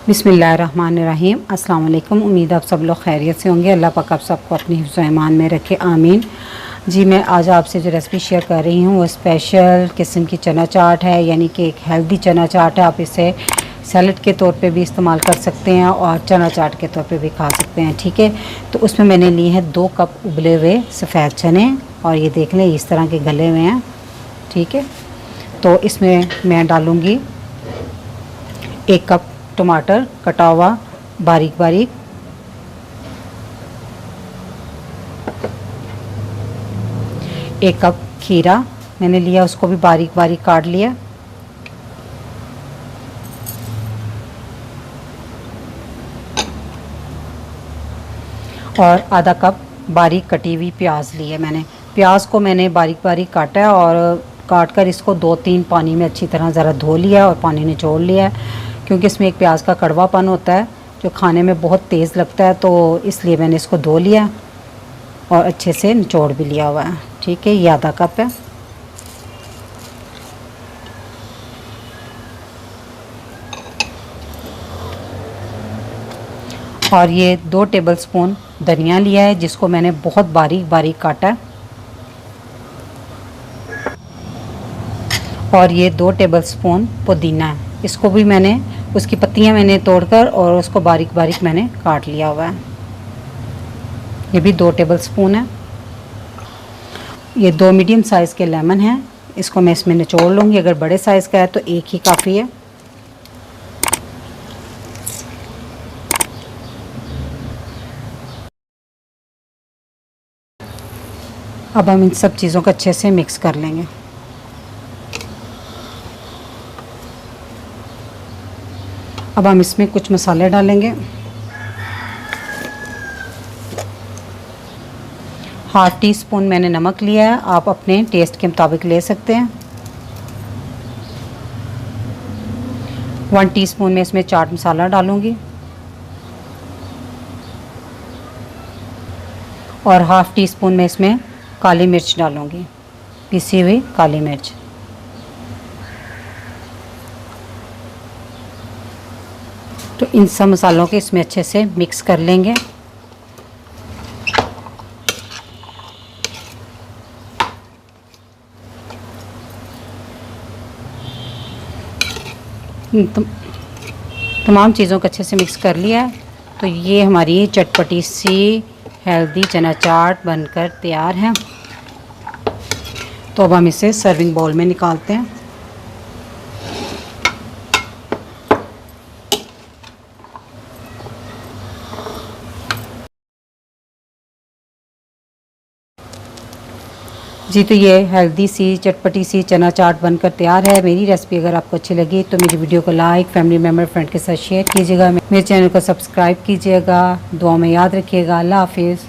बिस्मिल्लाहिर्रहमानिर्रहीम। अस्सलाम वालेकुम। उम्मीद आप सब लोग खैरियत से होंगे। अल्लाह पाक आप सबको अपनी हिफ्ज़ व ईमान में रखे, आमीन। जी, मैं आज आपसे जो रेसिपी शेयर कर रही हूँ वो स्पेशल किस्म की चना चाट है, यानी कि एक हेल्दी चना चाट है। आप इसे सैलड के तौर पे भी इस्तेमाल कर सकते हैं और चना चाट के तौर पे भी खा सकते हैं, ठीक है। तो उसमें मैंने लिए हैं 2 कप उबले हुए सफ़ेद चने, और ये देख लें इस तरह के गले हुए हैं, ठीक है। तो इसमें मैं डालूँगी 1 कप टमाटर कटा हुआ बारीक बारीक, 1 कप खीरा मैंने लिया, उसको भी बारीक बारीक काट लिया, और आधा कप बारीक कटी हुई प्याज ली है मैंने। प्याज को मैंने बारीक बारीक काटा है और काट कर इसको 2-3 पानी में अच्छी तरह ज़रा धो लिया और पानी निचोड़ लिया है, क्योंकि इसमें एक प्याज का कड़वापन होता है जो खाने में बहुत तेज़ लगता है, तो इसलिए मैंने इसको धो लिया और अच्छे से निचोड़ भी लिया हुआ है, ठीक है। ये आधा कप है। और ये 2 टेबलस्पून धनिया लिया है जिसको मैंने बहुत बारीक बारीक काटा है, और ये 2 टेबलस्पून पुदीना है, इसको भी मैंने उसकी पत्तियां मैंने तोड़कर और उसको बारीक बारीक मैंने काट लिया हुआ है। ये भी 2 टेबलस्पून है। ये 2 मीडियम साइज़ के लेमन हैं, इसको मैं इसमें निचोड़ लूँगी। अगर बड़े साइज़ का है तो 1 ही काफ़ी है। अब हम इन सब चीज़ों को अच्छे से मिक्स कर लेंगे। अब हम इसमें कुछ मसाले डालेंगे। ½ टीस्पून मैंने नमक लिया है, आप अपने टेस्ट के मुताबिक ले सकते हैं। 1 टीस्पून में इसमें चाट मसाला डालूंगी, और ½ टीस्पून में इसमें काली मिर्च डालूंगी, पिसी हुई काली मिर्च। तो इन सब मसालों के इसमें अच्छे से मिक्स कर लेंगे। तमाम चीज़ों को अच्छे से मिक्स कर लिया है। तो ये हमारी चटपटी सी हेल्दी चना चाट बनकर तैयार है। तो अब हम इसे सर्विंग बाउल में निकालते हैं। जी, तो ये हेल्दी सी चटपटी सी चना चाट बनकर तैयार है। मेरी रेसिपी अगर आपको अच्छी लगी तो मेरी वीडियो को लाइक, फैमिली मेम्बर, फ्रेंड के साथ शेयर कीजिएगा। मेरे चैनल को सब्सक्राइब कीजिएगा। दुआ में याद रखिएगा। अल्लाह हाफिज़।